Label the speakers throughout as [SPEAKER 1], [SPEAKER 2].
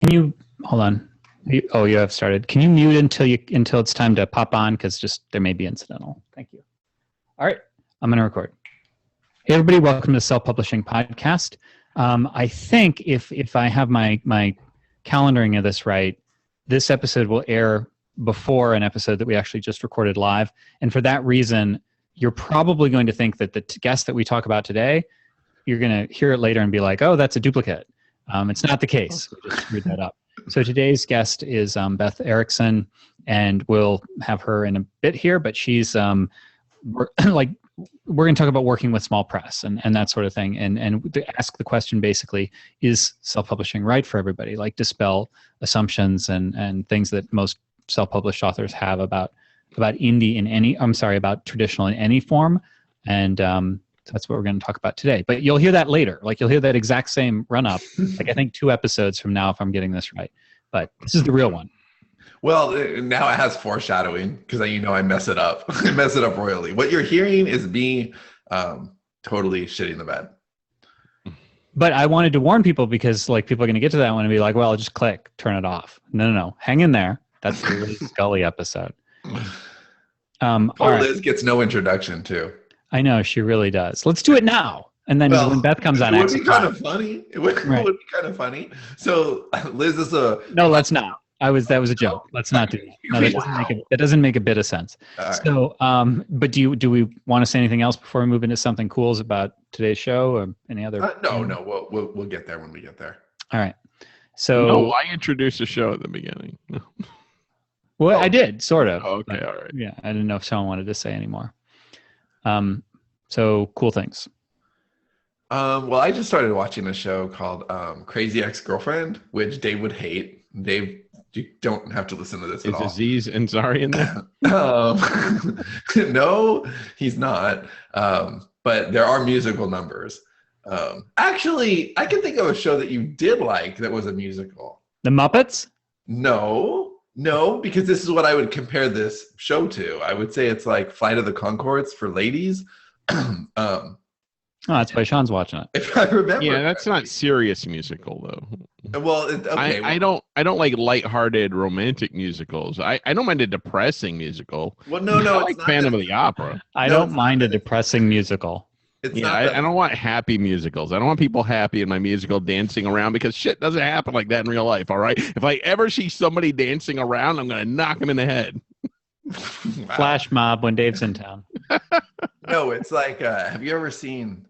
[SPEAKER 1] Can you hold on? You have started. Can you mute until it's time to pop on? Because just there may be incidental. Thank you. All right, I'm going to record. Hey everybody, welcome to Self-Publishing Podcast. I think if I have my calendaring of this right, this episode will air before an episode that we actually just recorded live, and for that reason, you're probably going to think that the guest that we talk about today, you're going to hear it later and be like, "Oh, that's a duplicate." It's not the case. We just screwed that up. So today's guest is Beth Erickson, and we'll have her in a bit here, but she's we're going to talk about working with small press and that sort of thing. And to ask the question basically, is self-publishing right for everybody? Like dispel assumptions and things that most self-published authors have about indie in any, about traditional in any form. And that's what we're going to talk about today. But you'll hear that later. Like you'll hear that exact same run up, like I think 2 episodes from now, if I'm getting this right. But this is the real one.
[SPEAKER 2] Well, now it has foreshadowing because I mess it up. I mess it up royally. What you're hearing is me totally shitting the bed.
[SPEAKER 1] But I wanted to warn people because like people are going to get to that one and be like, well, just click, turn it off. No. Hang in there. That's the really Scully episode.
[SPEAKER 2] Liz gets no introduction too.
[SPEAKER 1] I know, she really does. Let's do it now. And then when Beth comes on,
[SPEAKER 2] it would be kind of funny. It would be kind of funny. So Liz is
[SPEAKER 1] No, let's not. That was a joke. Let's not do that. No, that doesn't make a bit of sense. Right. So, but do we want to say anything else before we move into something cool about today's show or any other?
[SPEAKER 2] No. We'll get there when we get there.
[SPEAKER 1] All right. So
[SPEAKER 3] no, I introduced the show at the beginning.
[SPEAKER 1] Well, I did sort of.
[SPEAKER 3] Oh, okay, all right.
[SPEAKER 1] Yeah, I didn't know if someone wanted to say any more. So cool things.
[SPEAKER 2] Well, I just started watching a show called Crazy Ex-Girlfriend, which Dave would hate. Dave, you don't have to listen to this at all.
[SPEAKER 3] Is Aziz Ansari in there?
[SPEAKER 2] No, he's not. But there are musical numbers. Actually, I can think of a show that you did like that was a musical.
[SPEAKER 1] The Muppets?
[SPEAKER 2] No, because this is what I would compare this show to. I would say it's like Flight of the Conchords for ladies.
[SPEAKER 1] That's why Sean's watching it.
[SPEAKER 2] If I remember.
[SPEAKER 3] Yeah, that's not serious musical though.
[SPEAKER 2] Well, okay.
[SPEAKER 3] I don't like lighthearted romantic musicals. I don't mind a depressing musical.
[SPEAKER 2] Well, no,
[SPEAKER 3] I like Phantom of the Opera.
[SPEAKER 1] I don't mind a depressing musical.
[SPEAKER 3] I don't want happy musicals. I don't want people happy in my musical dancing around because shit doesn't happen like that in real life. All right. If I ever see somebody dancing around, I'm gonna knock him in the head.
[SPEAKER 1] Wow. Flash mob when Dave's in town.
[SPEAKER 2] No, it's like have you ever seen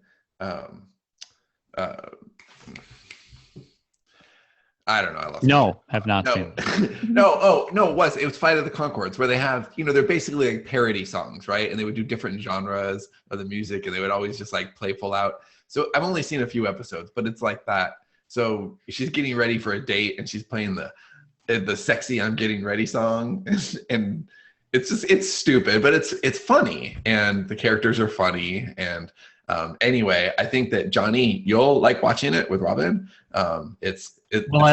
[SPEAKER 2] I don't know.
[SPEAKER 1] No, have not seen
[SPEAKER 2] it. No, it was Flight of the Conchords where they have, they're basically like parody songs, right? And they would do different genres of the music and they would always just like play full out. So I've only seen a few episodes, but it's like that. So she's getting ready for a date and she's playing the sexy I'm getting ready song and it's stupid, but it's funny and the characters are funny and anyway, I think that Johnny, you'll like watching it with Robin.
[SPEAKER 1] I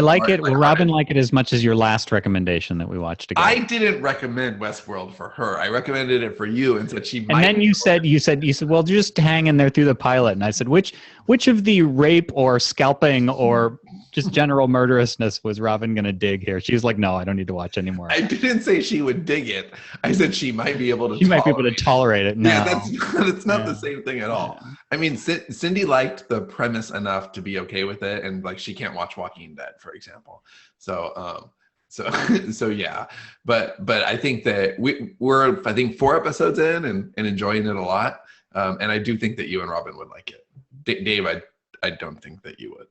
[SPEAKER 1] like it. Will Robin like it as much as your last recommendation that we watched together?
[SPEAKER 2] I didn't recommend Westworld for her. I recommended it for you and said she might.
[SPEAKER 1] And then you said, well, just hang in there through the pilot. And I said, which of the rape or scalping or just general murderousness was Robin going to dig here? She was like, no, I don't need to watch anymore.
[SPEAKER 2] I didn't say she would dig it. I said she might be able to.
[SPEAKER 1] She might be able to tolerate it. No.
[SPEAKER 2] Yeah, that's not the same thing at all. Yeah. I mean, Cindy liked the premise enough to be okay with it, and like she can't watch Walking Dead, for example. So yeah. But I think that we're 4 episodes in and enjoying it a lot. And I do think that you and Robin would like it. Dave, I don't think that you would.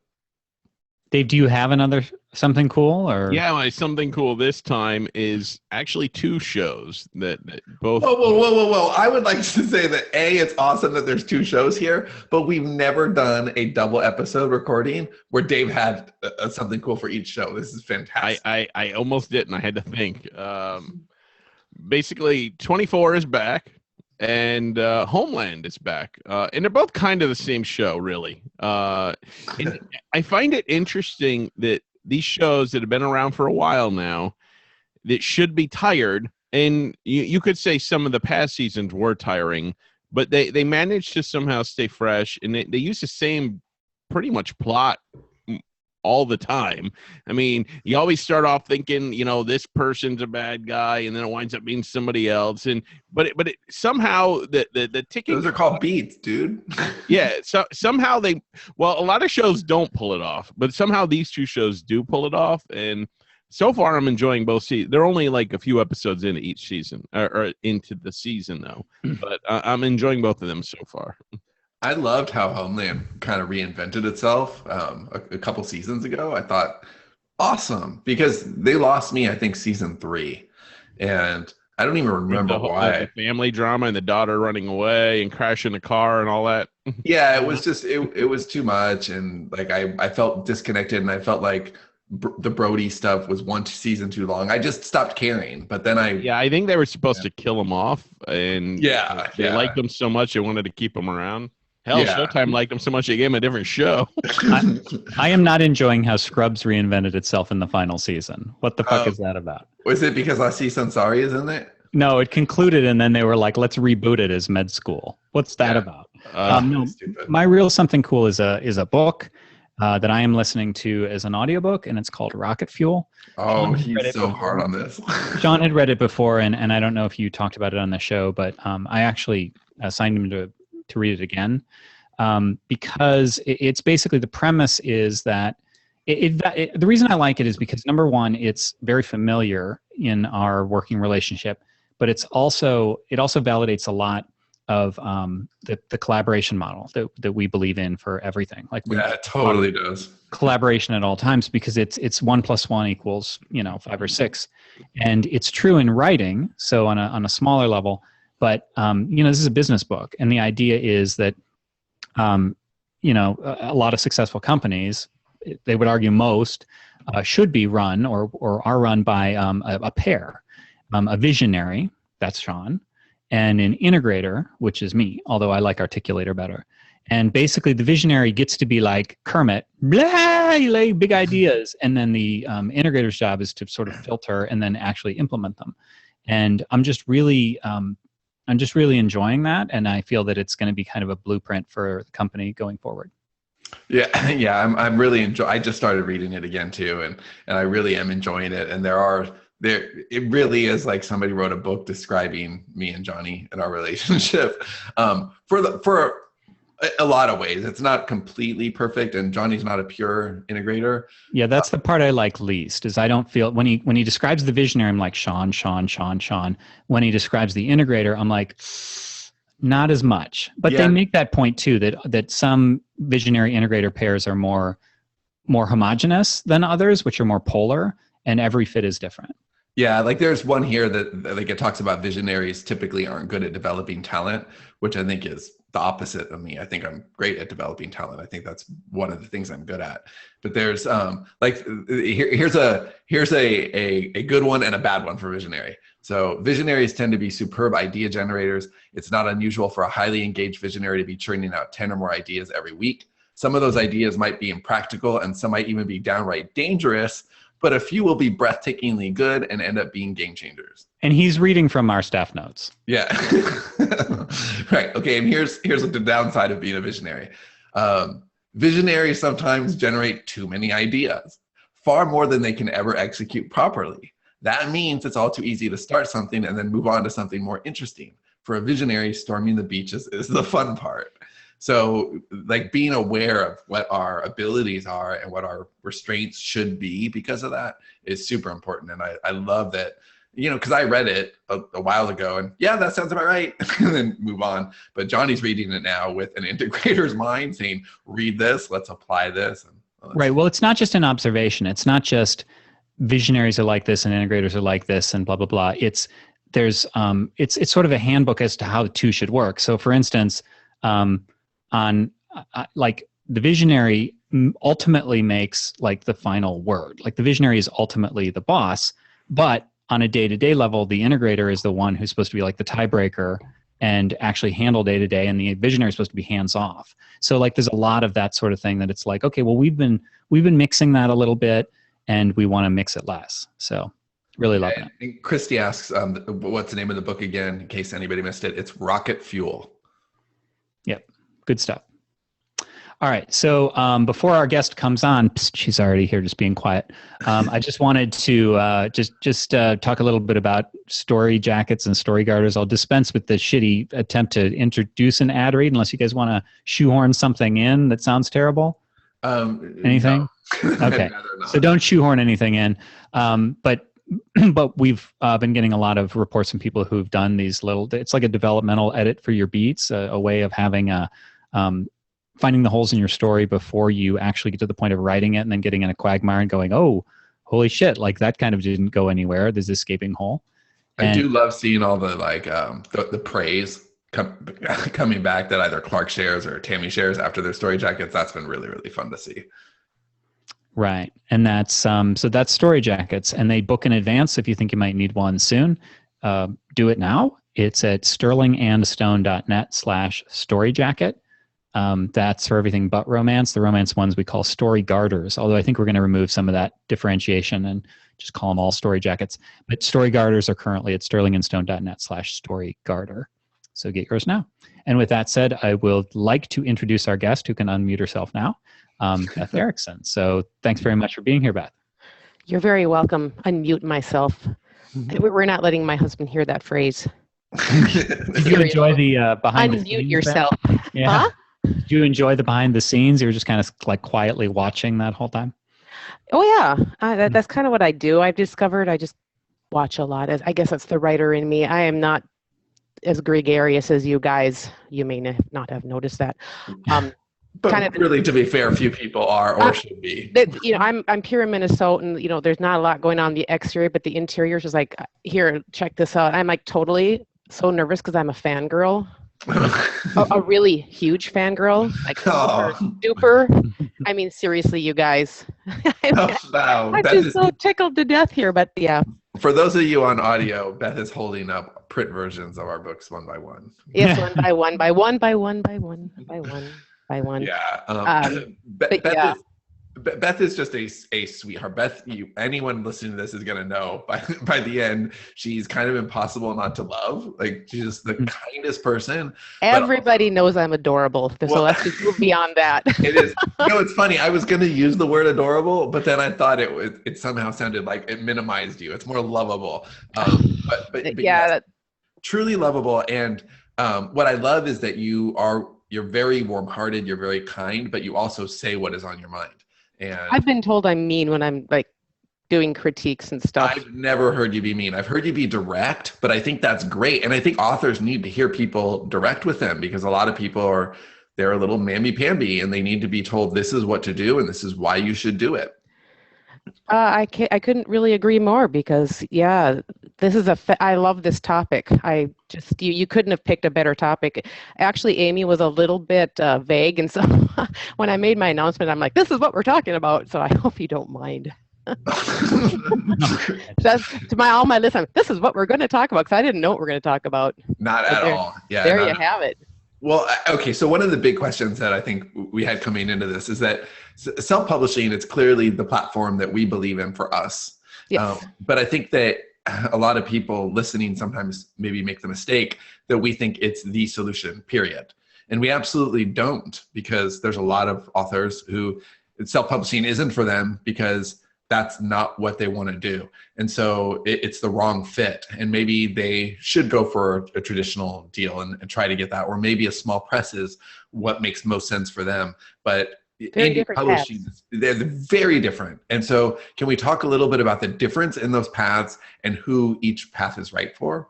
[SPEAKER 1] Dave, do you have another something cool or?
[SPEAKER 3] Yeah, my something cool this time is actually 2 shows that both.
[SPEAKER 2] Whoa! I would like to say that it's awesome that there's 2 shows here, but we've never done a double episode recording where Dave had something cool for each show. This is fantastic.
[SPEAKER 3] I almost didn't. I had to think. Basically, 24 is back. And Homeland is back, and they're both kind of the same show, really. And I find it interesting that these shows that have been around for a while now, that should be tired, and you could say some of the past seasons were tiring, but they managed to somehow stay fresh, and they use the same pretty much plot all the time. I mean, you always start off thinking, this person's a bad guy, and then it winds up being somebody else. But somehow the ticking.
[SPEAKER 2] Those are called beats, dude.
[SPEAKER 3] Yeah. So somehow a lot of shows don't pull it off, but somehow these two shows do pull it off. And so far, I'm enjoying both seasons. They're only like a few episodes into each season, or into the season, though. But I'm enjoying both of them so far.
[SPEAKER 2] I loved how Homeland kind of reinvented itself a couple seasons ago. I thought, awesome, because they lost me, I think, season 3. And I don't even remember why.
[SPEAKER 3] The family drama and the daughter running away and crashing the car and all that.
[SPEAKER 2] Yeah, it was just, it was too much. And like, I felt disconnected, and I felt like the Brody stuff was one season too long. I just stopped caring. But then
[SPEAKER 3] I think they were supposed to kill him off, and they liked him so much they wanted to keep him around. Hell, Showtime liked him so much they gave him a different show.
[SPEAKER 1] I am not enjoying how Scrubs reinvented itself in the final season. What the fuck is that about?
[SPEAKER 2] Was it because Aziz Ansari is in it?
[SPEAKER 1] No, it concluded, and then they were like, let's reboot it as Med School. What's that about? No, my real something cool is a book that I am listening to as an audiobook, and it's called Rocket Fuel.
[SPEAKER 2] Oh, he's so hard on this.
[SPEAKER 1] Sean had read it before, and I don't know if you talked about it on the show, but I actually signed him to read it again, because it's basically, the premise is that the reason I like it is because, number one, it's very familiar in our working relationship, but it also validates a lot of the collaboration model that we believe in for everything. Like,
[SPEAKER 2] it totally does.
[SPEAKER 1] Collaboration at all times, because it's 1 + 1 equals 5 or 6, and it's true in writing. So on a smaller level, but this is a business book, and the idea is that a lot of successful companies, they would argue most, should be run or are run by a pair, a visionary, that's Sean, and an integrator, which is me, although I like articulator better. And basically the visionary gets to be like Kermit, blah, you lay big ideas, and then the integrator's job is to sort of filter and then actually implement them. And I'm just really enjoying that, and I feel that it's going to be kind of a blueprint for the company going forward.
[SPEAKER 2] Yeah, I'm really I just started reading it again too, and I really am enjoying it. And it really is like somebody wrote a book describing me and Johnny and our relationship. For a lot of ways, it's not completely perfect, and Johnny's not a pure integrator. Yeah,
[SPEAKER 1] that's the part I like least. Is I don't feel when he describes the visionary, I'm like Sean. When he describes the integrator, I'm like, not as much. But they make that point too, that some visionary integrator pairs are more homogeneous than others, which are more polar, and every fit is different.
[SPEAKER 2] Yeah, like there's one here that like it talks about visionaries typically aren't good at developing talent, which I think is the opposite of me. I think I'm great at developing talent. I think that's one of the things I'm good at. But there's here's a good one and a bad one for visionary. So visionaries tend to be superb idea generators. It's not unusual for a highly engaged visionary to be churning out 10 or more ideas every week. Some of those ideas might be impractical, and some might even be downright dangerous, but a few will be breathtakingly good and end up being game changers.
[SPEAKER 1] And he's reading from our staff notes.
[SPEAKER 2] Yeah. Right. Okay. And here's the downside of being a visionary. Visionaries sometimes generate too many ideas, far more than they can ever execute properly. That means it's all too easy to start something and then move on to something more interesting. For a visionary, storming the beaches is the fun part. So like being aware of what our abilities are and what our restraints should be because of that is super important. And I love that, because I read it a while ago and that sounds about right, and then move on. But Johnny's reading it now with an integrator's mind saying, read this, let's apply this.
[SPEAKER 1] Right. Well, it's not just an observation. It's not just visionaries are like this and integrators are like this and blah, blah, blah. It's sort of a handbook as to how the two should work. So for instance, like the visionary ultimately makes like the final word. Like the visionary is ultimately the boss, but on a day-to-day level, the integrator is the one who's supposed to be like the tiebreaker and actually handle day-to-day, and the visionary is supposed to be hands-off. So like there's a lot of that sort of thing that it's like, okay, well we've been mixing that a little bit, and we want to mix it less. So really love that.
[SPEAKER 2] And Christy asks, what's the name of the book again, in case anybody missed it? It's Rocket Fuel.
[SPEAKER 1] Yep. Good stuff. All right. So before our guest comes on, psst, she's already here, just being quiet. I just wanted to just talk a little bit about story jackets and story garters. I'll dispense with the shitty attempt to introduce an ad read, unless you guys want to shoehorn something in that sounds terrible. Anything?
[SPEAKER 2] No.
[SPEAKER 1] Okay. So don't shoehorn anything in. But we've been getting a lot of reports from people who've done these little. It's like a developmental edit for your beats, a way of having a finding the holes in your story before you actually get to the point of writing it, and then getting in a quagmire and going, oh, holy shit, like that kind of didn't go anywhere. There's this escaping hole.
[SPEAKER 2] I do love seeing all the the praise coming back that either Clark shares or Tammy shares after their story jackets. That's been really, really fun to see.
[SPEAKER 1] Right. And that's so that's story jackets, and they book in advance if you think you might need one soon. Do it now. It's at sterlingandstone.net/storyjacket. That's for everything but romance. The romance ones we call story garters, although I think we're going to remove some of that differentiation and just call them all story jackets. But story garters are currently at sterlingandstone.net/storygarter. So get yours now. And with that said, I will like to introduce our guest, who can unmute herself now, Beth Erickson. So thanks very much for being here, Beth.
[SPEAKER 4] You're very welcome. Unmute myself. We're not letting my husband hear that phrase.
[SPEAKER 1] Did you enjoy the behind the scenes?
[SPEAKER 4] Unmute yourself.
[SPEAKER 1] Yeah.
[SPEAKER 4] Huh?
[SPEAKER 1] Did you enjoy the behind the scenes? You were just kind of like quietly watching that whole time?
[SPEAKER 4] Oh, yeah. That's kind of what I do. I've discovered I just watch a lot. I guess that's the writer in me. I am not as gregarious as you guys. You may not have noticed that.
[SPEAKER 2] But
[SPEAKER 4] kind of
[SPEAKER 2] really, to be fair, few people are or should be.
[SPEAKER 4] I'm here in Minnesota, and there's not a lot going on in the exterior, but the interior is just like, here, check this out. I'm like totally so nervous because I'm a fangirl. a really huge fangirl, like super. I mean, seriously, you guys. I'm just so tickled to death here, but yeah.
[SPEAKER 2] For those of you on audio, Beth is holding up print versions of our books one by one.
[SPEAKER 4] Yes, one by one, by one, by one, by one, by one, by one.
[SPEAKER 2] Yeah. Beth is just a sweetheart. Beth, anyone listening to this is gonna know by the end, she's kind of impossible not to love. Like, she's just the kindest person.
[SPEAKER 4] Everybody knows I'm adorable, so let's just move beyond that.
[SPEAKER 2] It is. It's funny. I was gonna use the word adorable, but then I thought it somehow sounded like it minimized you. It's more lovable. But yes, truly lovable. And what I love is that you're very warm-hearted. You're very kind, but you also say what is on your mind. And
[SPEAKER 4] I've been told I'm mean when I'm like doing critiques and stuff.
[SPEAKER 2] I've never heard you be mean. I've heard you be direct, but I think that's great. And I think authors need to hear people direct with them, because a lot of people they're a little mamby-pamby, and they need to be told this is what to do and this is why you should do it.
[SPEAKER 4] I couldn't really agree more, because this is I love this topic. I just you couldn't have picked a better topic. Actually, Amy was a little bit vague, and so when I made my announcement, I'm like, this is what we're talking about. So I hope you don't mind. That's to all my listeners. This is what we're going to talk about, because I didn't know what we're going to talk about.
[SPEAKER 2] Not at all. Yeah.
[SPEAKER 4] There you have it.
[SPEAKER 2] Well, okay. So one of the big questions that I think we had coming into this is that self-publishing, it's clearly the platform that we believe in for us.
[SPEAKER 4] Yes.
[SPEAKER 2] But I think that a lot of people listening sometimes maybe make the mistake that we think it's the solution, period. And we absolutely don't, because there's a lot of authors who self-publishing isn't for them because that's not what they want to do. And so it's the wrong fit. And maybe they should go for a traditional deal and try to get that, or maybe a small press is what makes most sense for them. But indie publishing, they're very different. And so can we talk a little bit about the difference in those paths and who each path is right for?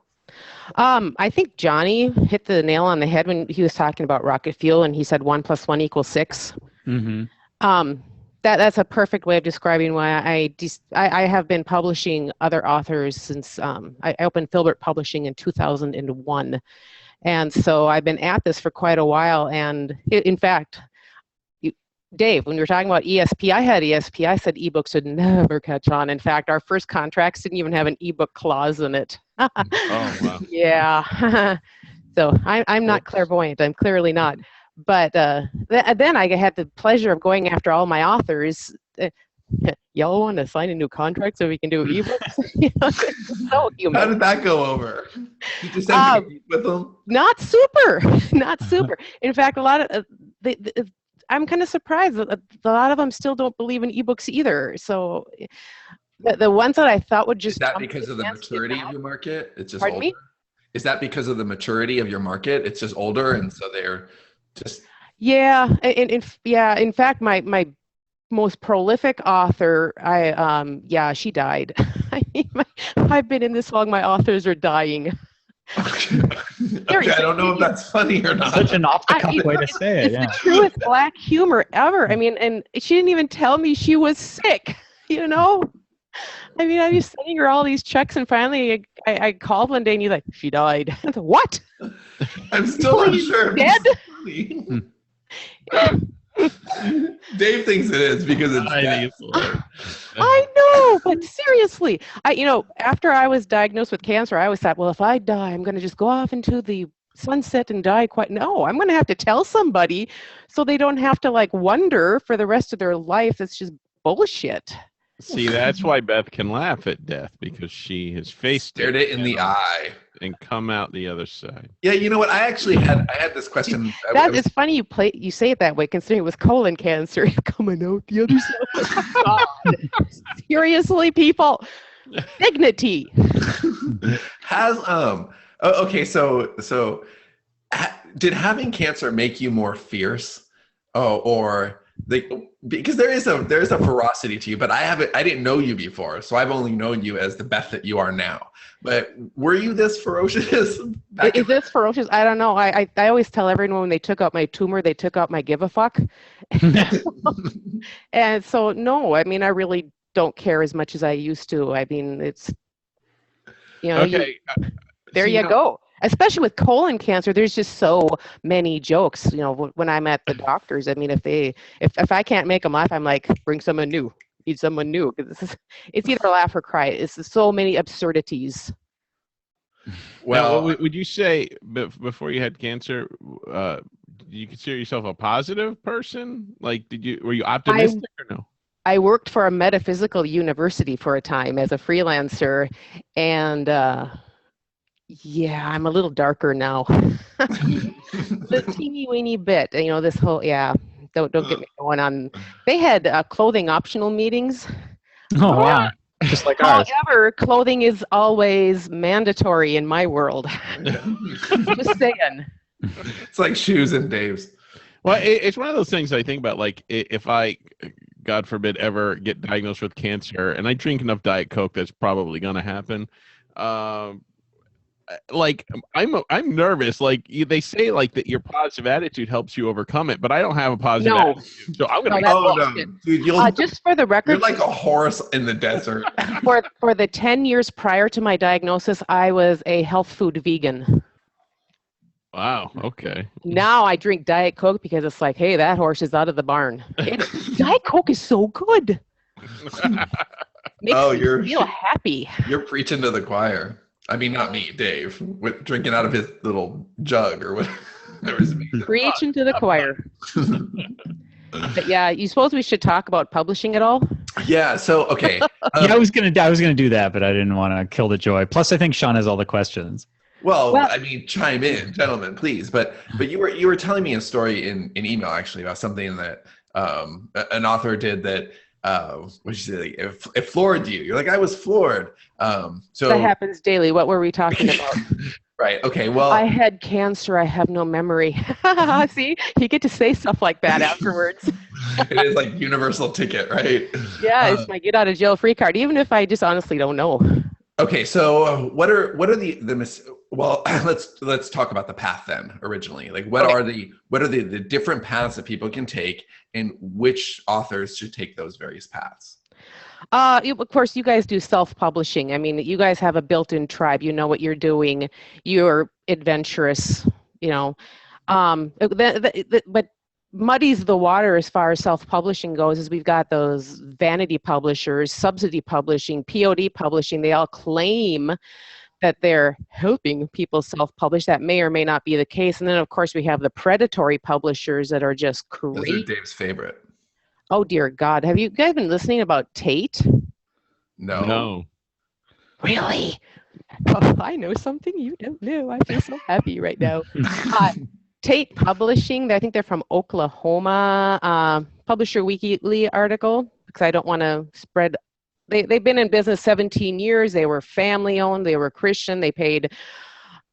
[SPEAKER 4] I think Johnny hit the nail on the head when he was talking about rocket fuel, and he said 1 + 1 = 6.
[SPEAKER 1] Mm-hmm.
[SPEAKER 4] That's a perfect way of describing why I have been publishing other authors since I opened Filbert Publishing in 2001. And so I've been at this for quite a while. And in fact, Dave, when you were talking about ESP, I had ESP. I said ebooks would never catch on. In fact, our first contracts didn't even have an ebook clause in it.
[SPEAKER 3] Oh, wow.
[SPEAKER 4] Yeah. So I'm not clairvoyant. I'm clearly not. But then I had the pleasure of going after all my authors. Y'all want to sign a new contract so we can do ebooks? So human.
[SPEAKER 2] How did that go over? You just had to compete with them?
[SPEAKER 4] Not super. In fact, a lot of I'm kind of surprised that a lot of them still don't believe in ebooks either. So the ones that I thought would just
[SPEAKER 2] Is that
[SPEAKER 4] jump
[SPEAKER 2] because of the
[SPEAKER 4] against did
[SPEAKER 2] maturity
[SPEAKER 4] not.
[SPEAKER 2] of your market? It's just
[SPEAKER 4] Pardon
[SPEAKER 2] older.
[SPEAKER 4] me?
[SPEAKER 2] Is that because of the maturity of your market? It's just older, and so they're just
[SPEAKER 4] Yeah, in fact, my most prolific author, she died. I mean, I've been in this long, my authors are dying.
[SPEAKER 2] Okay, I don't know if that's funny or not.
[SPEAKER 1] Such an off-the-cuff way to say it.
[SPEAKER 4] It's
[SPEAKER 1] Yeah.
[SPEAKER 4] the truest black humor ever. I mean, and she didn't even tell me she was sick, you know? I mean, I was sending her all these checks, and finally I called one day, and he's like, she died. I thought, what?
[SPEAKER 2] I'm still not
[SPEAKER 4] Please,
[SPEAKER 2] sure.
[SPEAKER 4] dead?
[SPEAKER 2] Dave thinks it is because it's
[SPEAKER 3] I
[SPEAKER 2] death.
[SPEAKER 3] think it's hilarious.
[SPEAKER 4] I know, but seriously, after I was diagnosed with cancer, I always thought, well, if I die, I'm going to just go off into the sunset and die No, I'm going to have to tell somebody so they don't have to like wonder for the rest of their life. It's just bullshit.
[SPEAKER 3] See, that's why Beth can laugh at death, because she has faced
[SPEAKER 2] Stared it in the eye.
[SPEAKER 3] and come out the other side.
[SPEAKER 2] Yeah, you know what? I had this question.
[SPEAKER 4] It's funny you say it that way, considering it was colon cancer coming out the other side. God. Seriously, people, dignity.
[SPEAKER 2] Has okay, so did having cancer make you more fierce? Because there is a ferocity to you, but I didn't know you before, so I've only known you as the Beth that you are now. But were you this ferocious?
[SPEAKER 4] Is this ferocious? I don't know. I always tell everyone when they took out my tumor, they took out my give a fuck. And so, no, I mean, I really don't care as much as I used to. I mean, it's,
[SPEAKER 3] Okay.
[SPEAKER 4] there you go. Especially with colon cancer, there's just so many jokes. When I'm at the doctors, I mean, if I can't make them laugh, I'm like, bring someone new. Need someone new. It's either laugh or cry. It's so many absurdities.
[SPEAKER 3] Well, would you say before you had cancer, did you consider yourself a positive person? Like, were you optimistic or no?
[SPEAKER 4] I worked for a metaphysical university for a time as a freelancer, and I'm a little darker now. The teeny weeny bit, this whole, don't get me going on. They had clothing optional meetings.
[SPEAKER 1] Oh, wow. Just like ours.
[SPEAKER 4] However, clothing is always mandatory in my world. Just saying.
[SPEAKER 2] It's like shoes and Dave's.
[SPEAKER 3] Well, it's one of those things I think about, like, if I, God forbid, ever get diagnosed with cancer and I drink enough Diet Coke, that's probably going to happen. Like, I'm nervous. Like, they say like that your positive attitude helps you overcome it, but I don't have a positive attitude. So I'm going
[SPEAKER 2] No, dude,
[SPEAKER 4] just for the record,
[SPEAKER 2] you're like a horse in the desert.
[SPEAKER 4] for the 10 years prior to my diagnosis, I was a health food vegan.
[SPEAKER 3] Wow. Okay.
[SPEAKER 4] Now I drink Diet Coke because it's like, hey, that horse is out of the barn. Diet Coke is so good. Makes me feel happy.
[SPEAKER 2] You're preaching to the choir. I mean, not me, Dave, with drinking out of his little jug or whatever.
[SPEAKER 4] Preaching to the choir. But yeah, you suppose we should talk about publishing at all?
[SPEAKER 2] Yeah. So okay.
[SPEAKER 1] I was gonna do that, but I didn't want to kill the joy. Plus, I think Sean has all the questions.
[SPEAKER 2] Well, I mean, chime in, gentlemen, please. But you were telling me a story in email actually about something that an author did that it floored you. You're like, I was floored. So
[SPEAKER 4] that happens daily. What were we talking about?
[SPEAKER 2] Right. Okay. Well,
[SPEAKER 4] I had cancer. I have no memory. See, you get to say stuff like that afterwards.
[SPEAKER 2] It is like universal ticket, right?
[SPEAKER 4] Yeah, it's my get out of jail free card, even if I just honestly don't know.
[SPEAKER 2] Okay, so what are well, let's talk about the path then. Originally, like what are the different paths that people can take, and which authors should take those various paths?
[SPEAKER 4] Of course, you guys do self-publishing. I mean, you guys have a built-in tribe. You know what you're doing. You're adventurous. But muddies the water as far as self-publishing goes is we've got those vanity publishers, subsidy publishing, POD publishing. They all claim that they're helping people self-publish. That may or may not be the case. And then, of course, we have the predatory publishers that are just crazy.
[SPEAKER 2] Those are Dave's favorite.
[SPEAKER 4] Oh, dear God. Have you guys been listening about Tate?
[SPEAKER 2] No.
[SPEAKER 4] Really? Oh, I know something you don't know. I feel so happy right now. Tate Publishing, I think they're from Oklahoma. Publisher Weekly article, because I don't want to spread. They've been in business 17 years. They were family owned. They were Christian. They paid,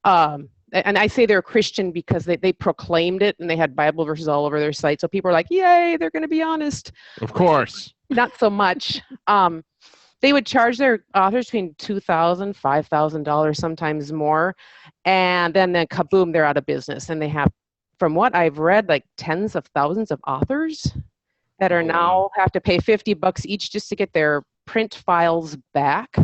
[SPEAKER 4] and I say they're Christian because they proclaimed it and they had Bible verses all over their site. So people are like, yay, they're going to be honest.
[SPEAKER 3] Of course.
[SPEAKER 4] Not so much. They would charge their authors between $2,000, $5,000, sometimes more. And then kaboom, they're out of business. And they have, from what I've read, like tens of thousands of authors that are now have to pay $50 each just to get their print files back.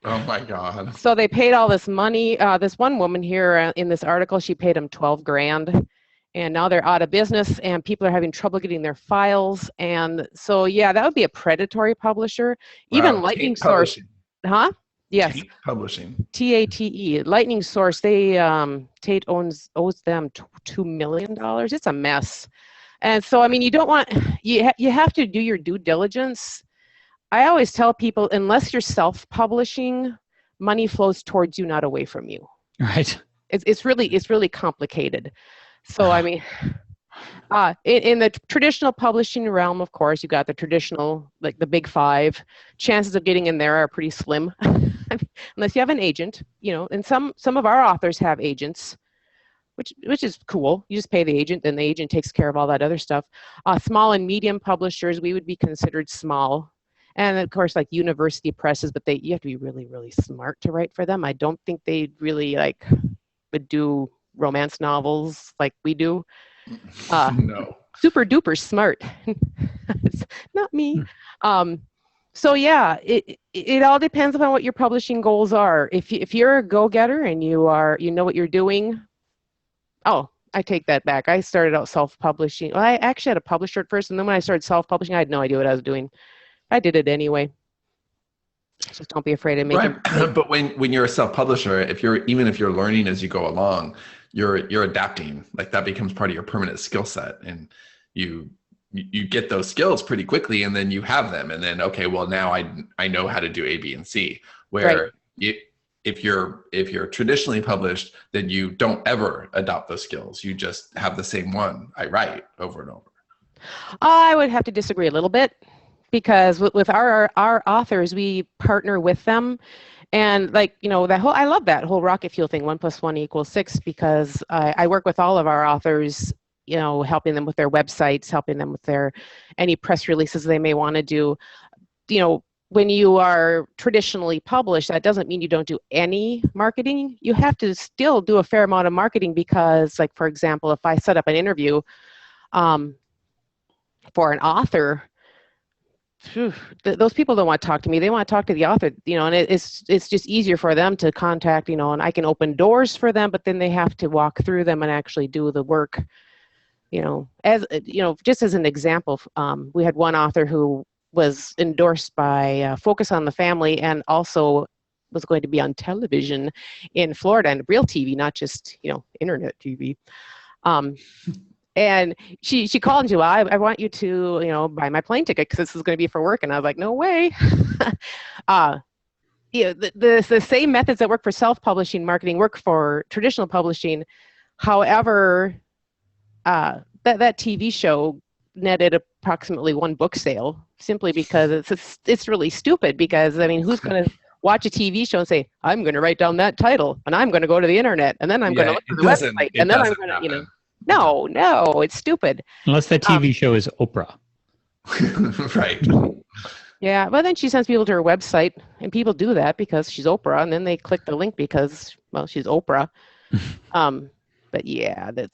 [SPEAKER 2] Oh my God.
[SPEAKER 4] So they paid all this money. This one woman here in this article, she paid them 12 grand. And now they're out of business and people are having trouble getting their files. And so, yeah, that would be a predatory publisher. Even
[SPEAKER 2] Wow,
[SPEAKER 4] Lightning
[SPEAKER 2] Tate
[SPEAKER 4] Source.
[SPEAKER 2] Publishing.
[SPEAKER 4] Huh? Yes.
[SPEAKER 2] Tate Publishing.
[SPEAKER 4] TATE. Lightning Source, Tate owes them $2 million. It's a mess. And so, I mean, you don't want, you have to do your due diligence. I always tell people, unless you're self-publishing, money flows towards you, not away from you.
[SPEAKER 1] Right.
[SPEAKER 4] It's really complicated. So, I mean, in the traditional publishing realm, of course, you got the traditional, like the big five. Chances of getting in there are pretty slim, unless you have an agent, you know, and some of our authors have agents, which is cool. You just pay the agent, and the agent takes care of all that other stuff. Small and medium publishers, we would be considered small. And of course, like university presses, but you have to be really, really smart to write for them. I don't think they really would do romance novels like we do.
[SPEAKER 2] No.
[SPEAKER 4] Super duper smart. It's not me. So yeah, it all depends upon what your publishing goals are. If you're a go-getter and you know what you're doing. Oh, I take that back. I started out self-publishing. Well, I actually had a publisher at first, and then when I started self-publishing, I had no idea what I was doing. I did it anyway. Just don't be afraid of making.
[SPEAKER 2] Right. But when you're a self-publisher, even if you're learning as you go along, you're adapting. Like that becomes part of your permanent skill set, and you get those skills pretty quickly, and then you have them, and then okay, well now I know how to do A, B, and C. Where if you're traditionally published, then you don't ever adopt those skills. You just have the same one. I write over and over.
[SPEAKER 4] I would have to disagree a little bit. Because with our authors, we partner with them, and I love that whole rocket fuel thing, 1 + 1 = 6, because I work with all of our authors, helping them with their websites, helping them with any press releases they may want to do. When you are traditionally published, that doesn't mean you don't do any marketing. You have to still do a fair amount of marketing because, like, for example, if I set up an interview for an author, those people don't want to talk to me. They want to talk to the author, and it's just easier for them to contact, and I can open doors for them, but then they have to walk through them and actually do the work, just as an example, we had one author who was endorsed by Focus on the Family and also was going to be on television in Florida and real TV, not just, internet TV. And she called and she, well, I want you to, buy my plane ticket because this is going to be for work. And I was like, no way. The same methods that work for self-publishing marketing work for traditional publishing. However, that TV show netted approximately 1 book sale simply because it's really stupid because, who's going to watch a TV show and say, I'm going to write down that title and I'm going to go to the internet and then I'm going to look at the website and then I'm going to, No, it's stupid.
[SPEAKER 1] Unless that TV show is Oprah.
[SPEAKER 2] Right.
[SPEAKER 4] Yeah, well, then she sends people to her website, and people do that because she's Oprah, and then they click the link because, well, she's Oprah. But yeah, it's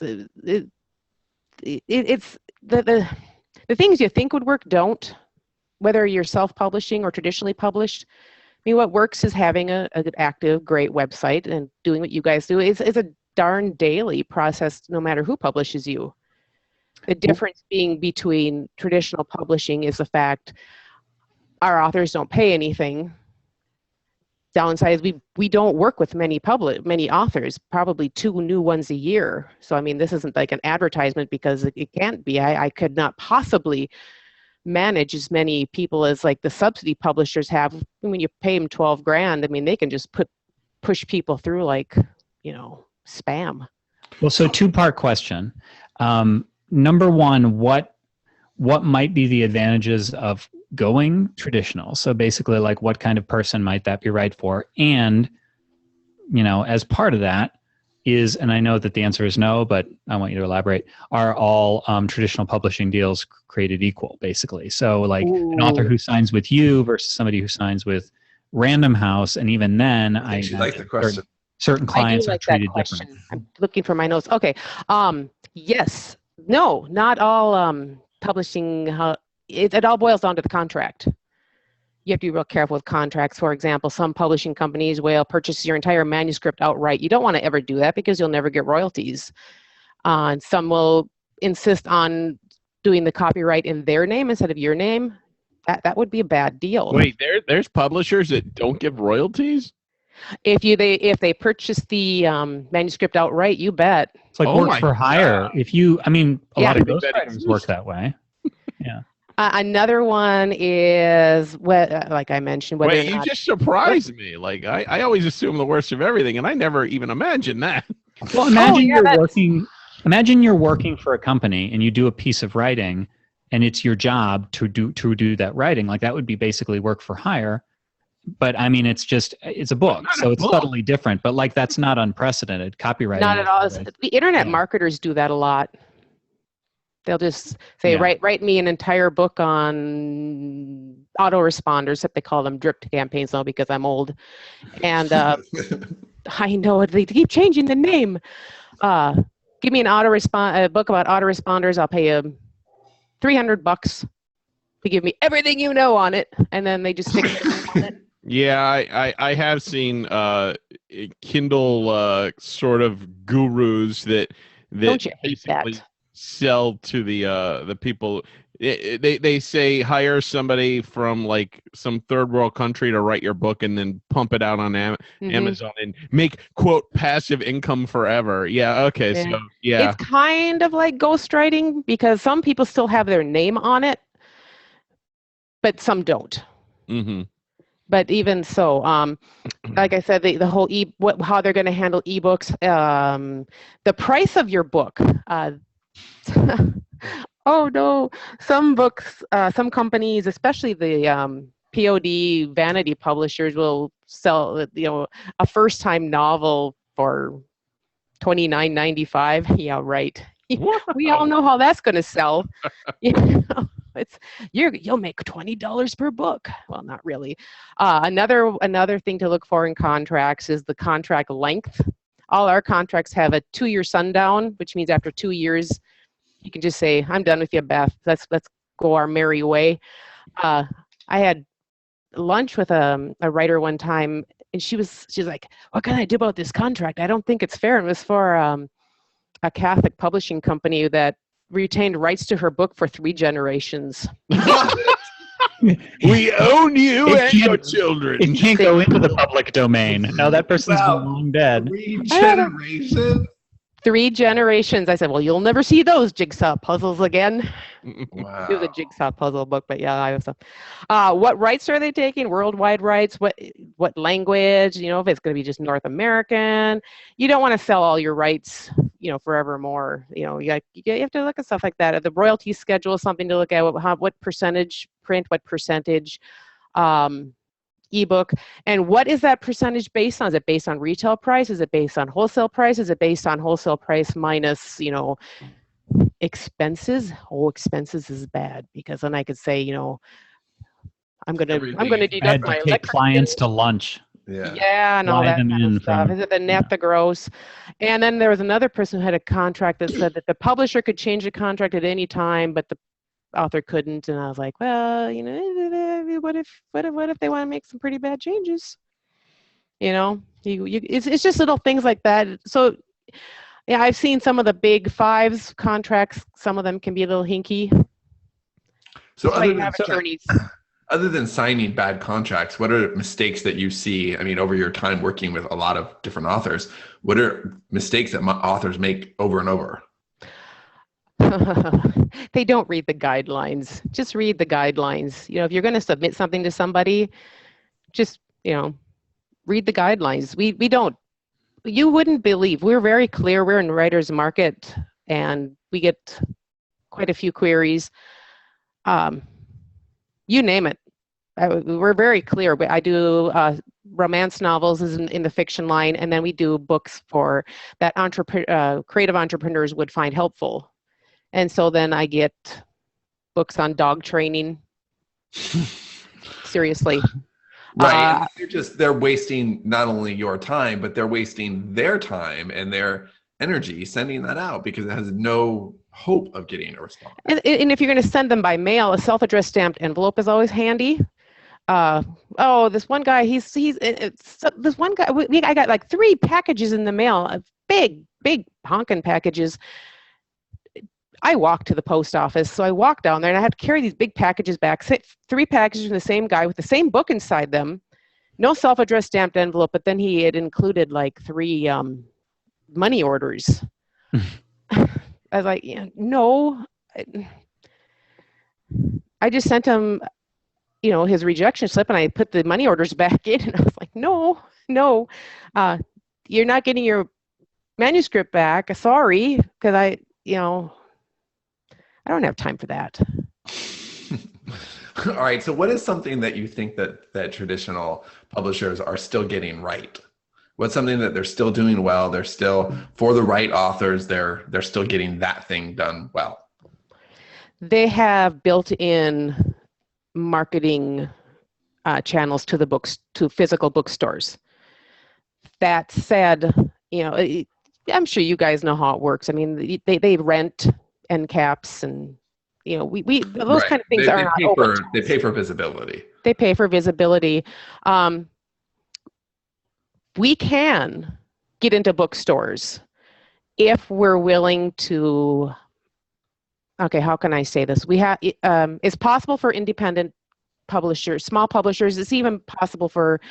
[SPEAKER 4] the things you think would work don't, whether you're self-publishing or traditionally published. What works is having an active, great website and doing what you guys do. It's a darn daily process no matter who publishes you. The difference being between traditional publishing is the fact our authors don't pay anything. Downside is we don't work with many authors, probably 2 new ones a year. So this isn't like an advertisement because it can't be. I could not possibly manage as many people as like the subsidy publishers have. When you pay them 12 grand, they can just push people through like, spam.
[SPEAKER 1] Well, so two-part question. Number one, what might be the advantages of going traditional? So basically, like, what kind of person might that be right for? And, as part of that is, and I know that the answer is no, but I want you to elaborate, are all traditional publishing deals created equal, basically? So like an author who signs with you versus somebody who signs with Random House, and even then, I
[SPEAKER 2] like the question.
[SPEAKER 1] certain clients
[SPEAKER 4] like
[SPEAKER 1] are treated
[SPEAKER 4] that question.
[SPEAKER 1] different.
[SPEAKER 4] I'm looking for my notes. Okay. Yes. No, not all publishing. It all boils down to the contract. You have to be real careful with contracts. For example, some publishing companies will purchase your entire manuscript outright. You don't want to ever do that because you'll never get royalties. And some will insist on doing the copyright in their name instead of your name. That would be a bad deal.
[SPEAKER 3] Wait, there's publishers that don't give royalties?
[SPEAKER 4] If they purchase the manuscript outright, you bet.
[SPEAKER 1] It's like
[SPEAKER 3] Oh
[SPEAKER 1] work
[SPEAKER 3] my
[SPEAKER 1] for hire.
[SPEAKER 3] God.
[SPEAKER 1] If you, a lot of
[SPEAKER 3] That
[SPEAKER 1] ghostwriters
[SPEAKER 3] exists.
[SPEAKER 1] work that way. Yeah.
[SPEAKER 4] Another one is like I mentioned, whether
[SPEAKER 3] Wait,
[SPEAKER 4] or
[SPEAKER 3] you
[SPEAKER 4] not.
[SPEAKER 3] just surprised me. Like I always assume the worst of everything, and I never even imagined that.
[SPEAKER 1] Well, imagine
[SPEAKER 4] yeah, that's-
[SPEAKER 1] Imagine you're working for a company and you do a piece of writing, and it's your job to do that writing. Like, that would be basically work for hire. But it's a book, so it's subtly different. But like, that's not unprecedented. Copyright.
[SPEAKER 4] Not at all. The internet marketers do that a lot. They'll just say,
[SPEAKER 1] Yeah.
[SPEAKER 4] write me an entire book on autoresponders, that they call them drip campaigns now because I'm old. And I know they keep changing the name. Give me a book about autoresponders. I'll pay you $300 to give me everything you know on it, and then they just stick it on it.
[SPEAKER 3] Yeah, I have seen Kindle sort of gurus that
[SPEAKER 4] Don't you hate
[SPEAKER 3] basically
[SPEAKER 4] that?
[SPEAKER 3] sell to the people. They say hire somebody from like some third world country to write your book and then pump it out on Amazon and make, quote, passive income forever. Yeah, okay,
[SPEAKER 4] Yeah.
[SPEAKER 3] so yeah.
[SPEAKER 4] It's kind of like ghostwriting because some people still have their name on it, but some don't.
[SPEAKER 3] Mm-hmm.
[SPEAKER 4] But even so, like I said, the whole how they're going to handle ebooks, the price of your book. Oh no! Some books, some companies, especially the POD vanity publishers, will sell a first-time novel for $29.95. Yeah, right. We all know how that's going to sell. You'll make $20 per book. Well, not really. Another thing to look for in contracts is the contract length. All our contracts have a 2-year sundown, which means after 2 years, you can just say, "I'm done with you, Beth. Let's go our merry way." I had lunch with a writer one time, and she's like, "What can I do about this contract? I don't think it's fair." And it was for a Catholic publishing company that retained rights to her book for 3 generations.
[SPEAKER 3] We own you
[SPEAKER 1] It
[SPEAKER 3] and
[SPEAKER 1] can't-
[SPEAKER 3] your children.
[SPEAKER 1] It can't go into the public domain. No, that person's
[SPEAKER 2] Wow.
[SPEAKER 1] been long dead.
[SPEAKER 2] 3 generations.
[SPEAKER 4] 3 generations. I said, well, you'll never see those jigsaw puzzles again.
[SPEAKER 2] Wow.
[SPEAKER 4] It was a jigsaw puzzle book, but yeah, I was. What rights are they taking? Worldwide rights? What language? If it's going to be just North American, you don't want to sell all your rights, forevermore. You have to look at stuff like that. The royalty schedule is something to look at. What percentage print? What percentage ebook? And what is that percentage based on? Is it based on retail price? Is it based on wholesale price? Is it based on wholesale price minus expenses? Expenses is bad, because then I could say, I'm gonna
[SPEAKER 2] Everything.
[SPEAKER 1] I
[SPEAKER 4] deduct
[SPEAKER 1] had
[SPEAKER 4] my
[SPEAKER 1] to take
[SPEAKER 4] electric
[SPEAKER 1] clients
[SPEAKER 4] bill.
[SPEAKER 1] to lunch.
[SPEAKER 2] Yeah.
[SPEAKER 4] And all
[SPEAKER 1] Fly
[SPEAKER 4] that
[SPEAKER 1] them
[SPEAKER 4] kind
[SPEAKER 1] in
[SPEAKER 4] of stuff.
[SPEAKER 1] from-
[SPEAKER 4] Is it the net, the gross? And then there was another person who had a contract that said that the publisher could change the contract at any time, but the author couldn't. And I was like, well, what if they want to make some pretty bad changes? It's just little things like that. So yeah, I've seen some of the big 5s contracts. Some of them can be a little hinky.
[SPEAKER 2] So
[SPEAKER 4] That's why you have attorneys.
[SPEAKER 2] other than signing bad contracts, what are mistakes that you see? I mean, over your time working with a lot of different authors, what are mistakes that authors make over and over?
[SPEAKER 4] They don't read the guidelines. Just read the guidelines. If you're going to submit something to somebody, just read the guidelines. We don't you wouldn't believe. We're very clear. We're in writer's market, and we get quite a few queries. You name it. We're very clear. I do romance novels is in the fiction line, and then we do books for that creative entrepreneurs would find helpful. And so then I get books on dog training. Seriously.
[SPEAKER 2] Right. They're wasting not only your time, but they're wasting their time and their energy sending that out because it has no hope of getting a response.
[SPEAKER 4] And if you're going to send them by mail, a self-addressed stamped envelope is always handy. This one guy, this one guy, I got like 3 packages in the mail, big honking packages. I walked to the post office, so I walked down there and I had to carry these big packages back, 3 packages from the same guy with the same book inside them, no self-addressed stamped envelope, but then he had included like 3 money orders. I was like, yeah, no. I just sent him, his rejection slip, and I put the money orders back in, and I was like, no, you're not getting your manuscript back. Sorry, because I don't have time for that.
[SPEAKER 2] All right. So what is something that you think that traditional publishers are still getting right? What's something that they're still doing well? They're still, for the right authors, they're still getting that thing done well.
[SPEAKER 4] They have built-in marketing channels to the books, to physical bookstores. That said, I'm sure you guys know how it works. I mean, they rent end caps, and we those
[SPEAKER 2] right.
[SPEAKER 4] kind of things are not open.
[SPEAKER 2] They pay for visibility.
[SPEAKER 4] They pay for visibility. We can get into bookstores if we're willing to. Okay, how can I say this? We have it's possible for independent publishers, small publishers. It's even possible for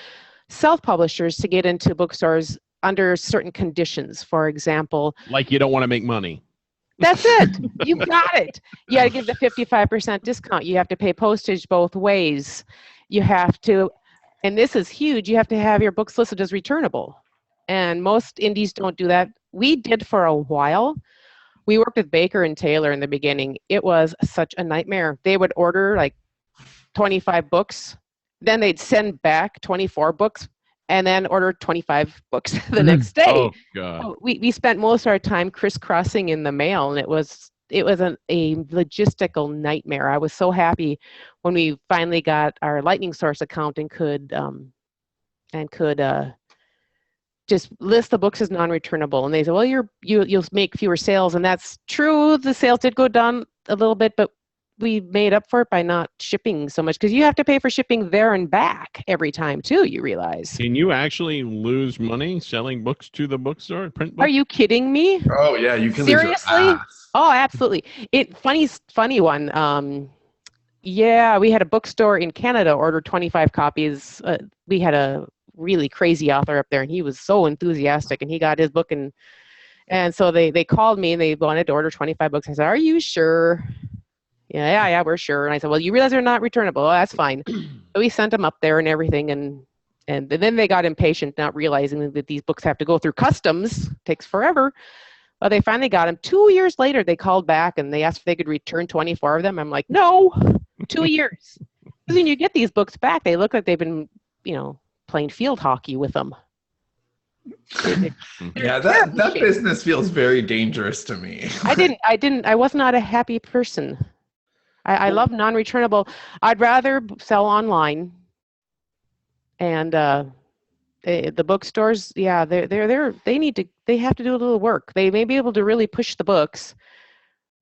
[SPEAKER 4] self-publishers to get into bookstores under certain conditions. For example,
[SPEAKER 3] like you don't want to make money.
[SPEAKER 4] That's it. You got it. You got to give the 55% discount. You have to pay postage both ways. You have to, and this is huge, you have to have your books listed as returnable. And most indies don't do that. We did for a while. We worked with Baker and Taylor in the beginning. It was such a nightmare. They would order like 25 books, then they'd send back 24 books, and then order 25 books the next day.
[SPEAKER 3] Oh, God.
[SPEAKER 4] We spent most of our time crisscrossing in the mail, and it was a logistical nightmare. I was so happy when we finally got our Lightning Source account and could just list the books as non-returnable. And they said, well, you'll make fewer sales, and that's true. The sales did go down a little bit, but we made up for it by not shipping so much, because you have to pay for shipping there and back every time too, you realize.
[SPEAKER 3] Can you actually lose money selling books to the bookstore, print books?
[SPEAKER 4] Are you kidding me?
[SPEAKER 2] Oh yeah, you can.
[SPEAKER 4] Seriously?
[SPEAKER 2] Lose your ass.
[SPEAKER 4] Oh, absolutely. Funny one. Yeah, we had a bookstore in Canada order 25 copies. We had a really crazy author up there, and he was so enthusiastic, and he got his book, and so they called me and they wanted to order 25 books. I said, "Are you sure?" Yeah, we're sure. And I said, well, you realize they're not returnable. Oh, that's fine. So we sent them up there and everything. And then they got impatient, not realizing that these books have to go through customs. It takes forever. Well, they finally got them. 2 years later, they called back and they asked if they could return 24 of them. I'm like, no, 2 years. Because when you get these books back, they look like they've been, playing field hockey with them.
[SPEAKER 2] Yeah, that business feels very dangerous to me.
[SPEAKER 4] I was not a happy person. I love non-returnable. I'd rather sell online, and the bookstores, yeah, they have to do a little work. They may be able to really push the books,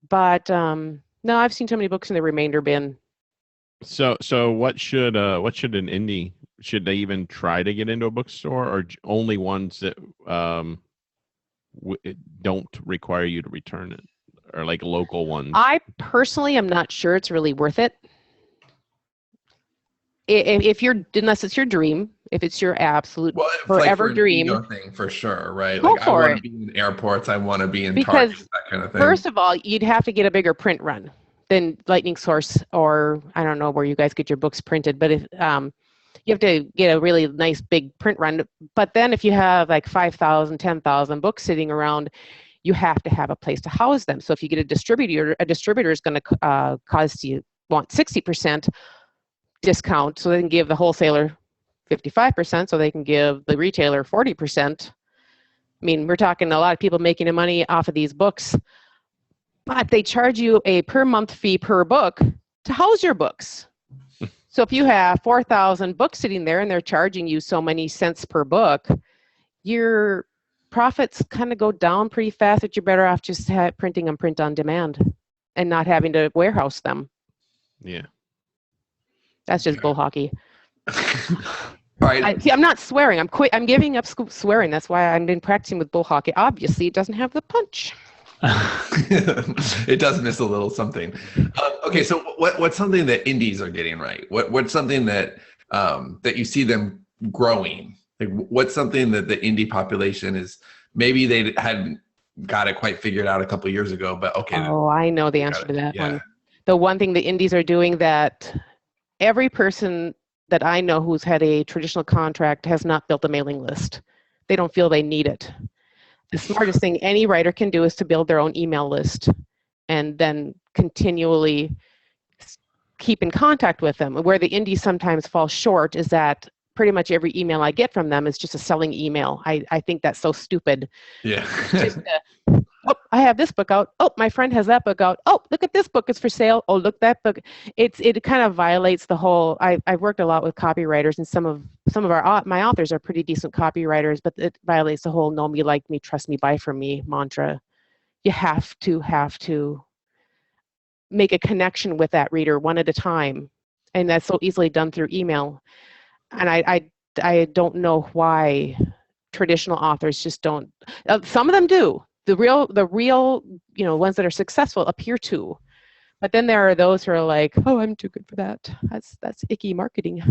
[SPEAKER 4] but no, I've seen too many books in the remainder bin.
[SPEAKER 3] So what should an indie, should they even try to get into a bookstore, or only ones that don't require you to return it? Or like local ones?
[SPEAKER 4] I personally am not sure it's really worth it. Unless it's your dream, if it's your absolute forever dream.
[SPEAKER 2] Thing for sure, right?
[SPEAKER 4] Go
[SPEAKER 2] like
[SPEAKER 4] for
[SPEAKER 2] I want
[SPEAKER 4] it.
[SPEAKER 2] to be in airports, I want to be in
[SPEAKER 4] because
[SPEAKER 2] Targets, that kind of thing.
[SPEAKER 4] First of all, you'd have to get a bigger print run than Lightning Source, or I don't know where you guys get your books printed, but if you have to get a really nice big print run. But then if you have like 5,000, 10,000 books sitting around, you have to have a place to house them. So if you get a distributor is going to want 60% discount, so they can give the wholesaler 55%, so they can give the retailer 40%. I mean, we're talking a lot of people making money off of these books, but they charge you a per month fee per book to house your books. So if you have 4,000 books sitting there and they're charging you so many cents per book, your profits kind of go down pretty fast, that you're better off just printing them print on demand and not having to warehouse them.
[SPEAKER 3] Yeah.
[SPEAKER 4] That's just bull hockey.
[SPEAKER 2] All right.
[SPEAKER 4] I'm not swearing. I'm giving up swearing. That's why I've been practicing with bull hockey. Obviously, it doesn't have the punch.
[SPEAKER 2] It does miss a little something. Okay, so what's something that indies are getting right? What's something that that you see them growing? Like, what's something that the indie population is, maybe they hadn't got it quite figured out a couple of years ago, but okay.
[SPEAKER 4] Oh, I know the answer to that one. The one thing the indies are doing that every person that I know who's had a traditional contract has not built a mailing list. They don't feel they need it. The smartest thing any writer can do is to build their own email list and then continually keep in contact with them. Where the indies sometimes fall short is that pretty much every email I get from them is just a selling email. I think that's so stupid.
[SPEAKER 2] Yeah.
[SPEAKER 4] Just, oh, I have this book out. Oh, my friend has that book out. Oh, look at this book, it's for sale. Oh, look, that book. It kind of violates the whole. I've worked a lot with copywriters, and some of my authors are pretty decent copywriters, but it violates the whole "know me, like me, trust me, buy from me" mantra. You have to make a connection with that reader one at a time, and that's so easily done through email. And I don't know why traditional authors just don't. Some of them do. The real, ones that are successful appear to, but then there are those who are like, "Oh, I'm too good for that. That's icky marketing,"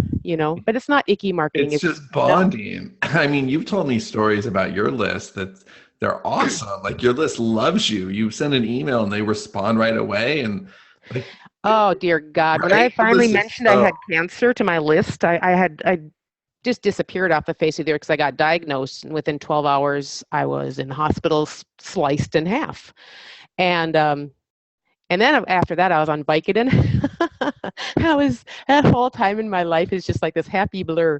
[SPEAKER 4] But it's not icky marketing.
[SPEAKER 2] It's just bonding. I mean, you've told me stories about your list that they're awesome. Like, your list loves you. You send an email and they respond right away, and like.
[SPEAKER 4] Oh dear God!
[SPEAKER 2] Right?
[SPEAKER 4] When I finally mentioned I had cancer to my list, I just disappeared off the face of the earth because I got diagnosed, and within 12 hours I was in hospital, sliced in half, and then after that I was on Vicodin. That whole time in my life is just like this happy blur.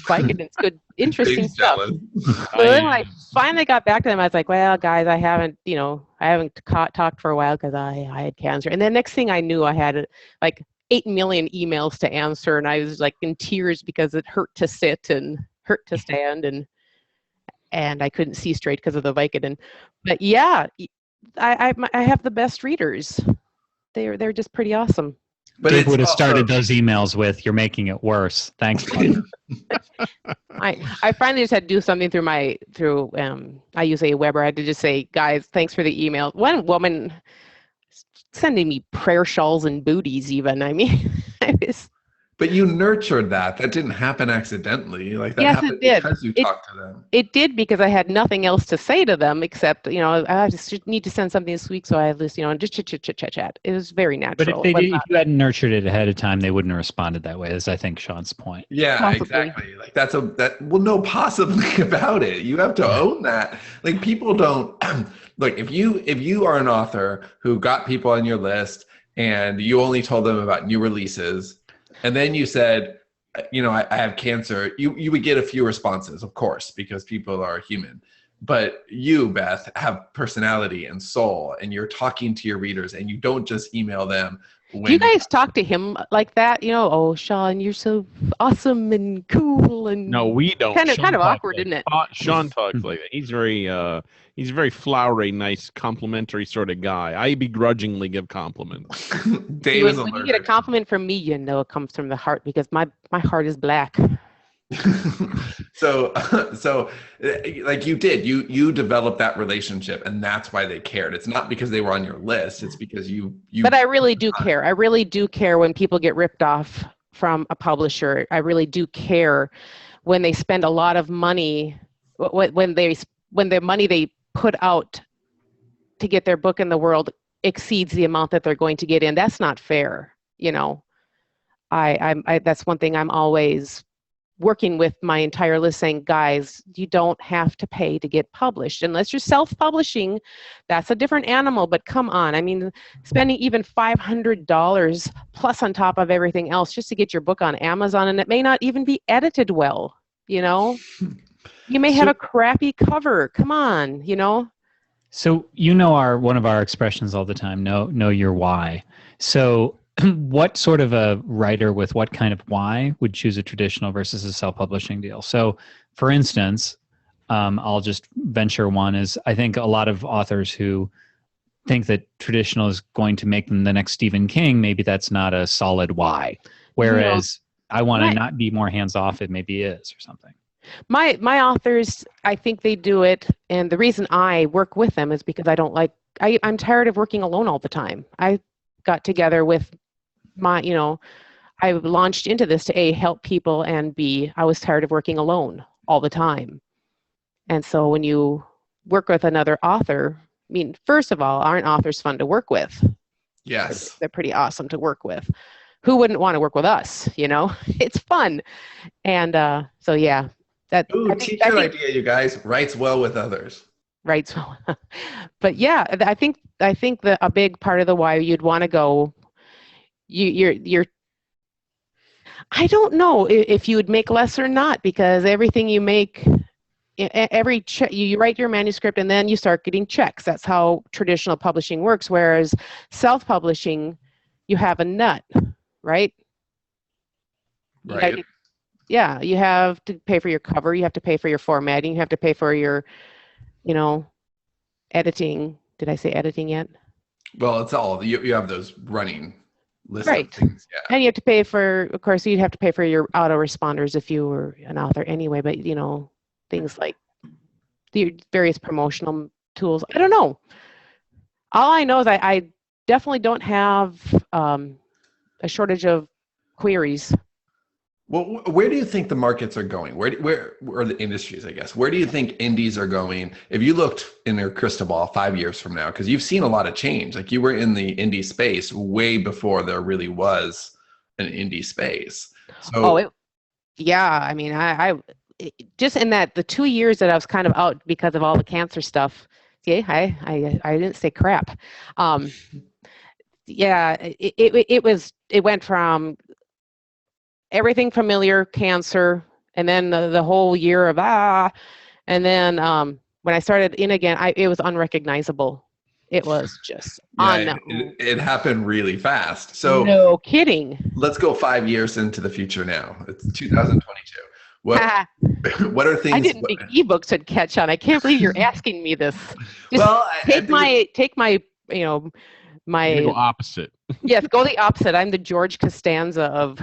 [SPEAKER 4] Vicodin's good, interesting stuff. So then when I finally got back to them, I was like, "Well, guys, I haven't talked for a while because I had cancer." And then next thing I knew, I had like 8 million emails to answer, and I was like in tears because it hurt to sit and hurt to stand, and I couldn't see straight because of the Vicodin. But yeah, I have the best readers. They're just pretty awesome.
[SPEAKER 1] But Dave would have started those emails with, "You're making it worse. Thanks."
[SPEAKER 4] I finally just had to do something through I use Aweber. I had to just say, "Guys, thanks for the email." One woman sending me prayer shawls and booties even. I mean,
[SPEAKER 2] But you nurtured that. That didn't happen accidentally. Like, that
[SPEAKER 4] yes,
[SPEAKER 2] happened
[SPEAKER 4] it did.
[SPEAKER 2] because you talked to them.
[SPEAKER 4] It did, because I had nothing else to say to them except, I just need to send something this week, so I just, just chat. It was very natural.
[SPEAKER 1] But if you hadn't nurtured it ahead of time, they wouldn't have responded that way, is I think Sean's point.
[SPEAKER 2] Yeah, possibly. Exactly. Like, no possibly about it. You have to own that. Like, people don't look, if you are an author who got people on your list and you only told them about new releases, and then you said, I have cancer, you would get a few responses, of course, because people are human. But you, Beth, have personality and soul, and you're talking to your readers, and you don't just email them.
[SPEAKER 4] Do you guys talk to him like that? "Oh, Sean, you're so awesome and cool," and
[SPEAKER 3] no, we don't.
[SPEAKER 4] Kind of awkward, isn't it?
[SPEAKER 3] Sean talks like that. He's a very flowery, nice, complimentary sort of guy. I begrudgingly give compliments.
[SPEAKER 2] Dave is
[SPEAKER 4] when you get a compliment from me, it comes from the heart, because my heart is black.
[SPEAKER 2] So like you developed that relationship, and that's why they cared. It's not because they were on your list. It's because you
[SPEAKER 4] But I really do care. I really do care when people get ripped off from a publisher. I really do care when they spend a lot of money, when the money they put out to get their book in the world exceeds the amount that they're going to get in. That's not fair, that's one thing I'm always working with my entire list saying, guys, you don't have to pay to get published unless you're self-publishing. That's a different animal, but come on. I mean, spending even $500 plus on top of everything else just to get your book on Amazon, and it may not even be edited well, you know? You may have a crappy cover. Come on, you know?
[SPEAKER 1] So one of our expressions all the time, know your why. So what sort of a writer with what kind of why would choose a traditional versus a self-publishing deal? So for instance, I'll just venture one is I think a lot of authors who think that traditional is going to make them the next Stephen King, maybe that's not a solid why. Whereas I want to not be more hands-off, it maybe is or something.
[SPEAKER 4] My authors, I think they do it, and the reason I work with them is because I'm tired of working alone all the time. I got together with I launched into this to A, help people, and B, I was tired of working alone all the time. And so when you work with another author, I mean, first of all, aren't authors fun to work with?
[SPEAKER 2] Yes.
[SPEAKER 4] They're pretty awesome to work with. Who wouldn't want to work with us? You know, it's fun. And so, yeah.
[SPEAKER 2] T-shirt idea, you guys. Writes well with others.
[SPEAKER 4] Writes well. But yeah, I think that a big part of the why you'd want to go, you're I don't know if you would make less or not, because everything you make, every check, you write your manuscript and then you start getting checks. That's how traditional publishing works. Whereas self-publishing, you have a nut, right?
[SPEAKER 2] Right.
[SPEAKER 4] Yeah, you have to pay for your cover. You have to pay for your formatting. You have to pay for your, editing. Did I say editing yet?
[SPEAKER 2] Well, it's all, you have those running lists
[SPEAKER 4] right.
[SPEAKER 2] of things. Yeah.
[SPEAKER 4] And you have to pay for, of course, you'd have to pay for your autoresponders if you were an author anyway, but, things like the various promotional tools. I don't know. All I know is I definitely don't have a shortage of queries.
[SPEAKER 2] Well, where do you think the markets are going? Where are the industries, I guess? Where do you think indies are going? If you looked in their crystal ball 5 years from now, because you've seen a lot of change. Like you were in the indie space way before there really was an indie space. So,
[SPEAKER 4] I mean, I just in that the 2 years that I was kind of out because of all the cancer stuff. See, I didn't say crap. It went from everything familiar, cancer, and then the whole year of and then when I started in again, it was unrecognizable. It was just
[SPEAKER 2] it happened really fast. So
[SPEAKER 4] no kidding.
[SPEAKER 2] Let's go 5 years into the future now. It's 2022. What are things?
[SPEAKER 4] I didn't think ebooks would catch on. I can't believe you're asking me this. Just take my my
[SPEAKER 3] go opposite.
[SPEAKER 4] Yes, go the opposite. I'm the George Costanza of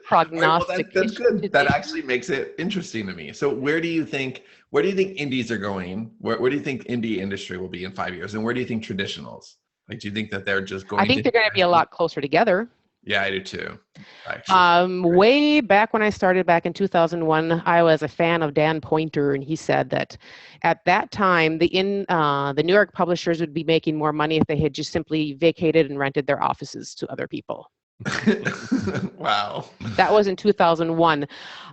[SPEAKER 4] prognostic.
[SPEAKER 2] Well, that's good. That actually makes it interesting to me. So where do you think indies are going? Where do you think indie industry will be in 5 years? And where do you think traditionals? Like, do you think that they're just going?
[SPEAKER 4] I think they're going to be a lot closer together.
[SPEAKER 2] Yeah, I do too. Actually.
[SPEAKER 4] Way back when I started back in 2001, I was a fan of Dan Poynter, and he said that at that time, the New York publishers would be making more money if they had just simply vacated and rented their offices to other people.
[SPEAKER 2] Wow.
[SPEAKER 4] That was in 2001.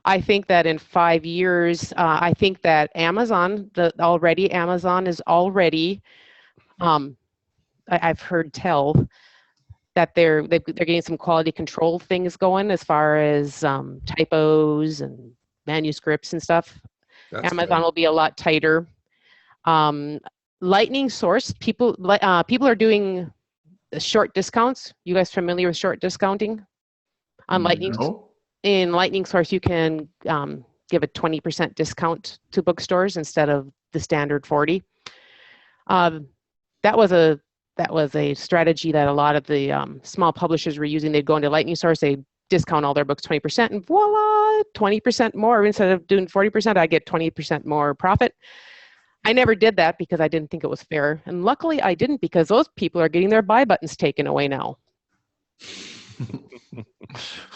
[SPEAKER 4] I think that in 5 years, I think that Amazon is already, I've heard tell that they're getting some quality control things going as far as typos and manuscripts and stuff.
[SPEAKER 2] That's
[SPEAKER 4] Amazon
[SPEAKER 2] good.
[SPEAKER 4] will be a lot tighter. Lightning Source, people are doing short discounts. You guys familiar with short discounting on Lightning?
[SPEAKER 2] No.
[SPEAKER 4] In Lightning Source, you can give a 20% discount to bookstores instead of the standard 40. That was a strategy that a lot of the small publishers were using. They'd go into Lightning Source, they discount all their books 20%, and voila, 20% more. Instead of doing 40%, I get 20% more profit. I never did that because I didn't think it was fair. And luckily I didn't, because those people are getting their buy buttons taken away now.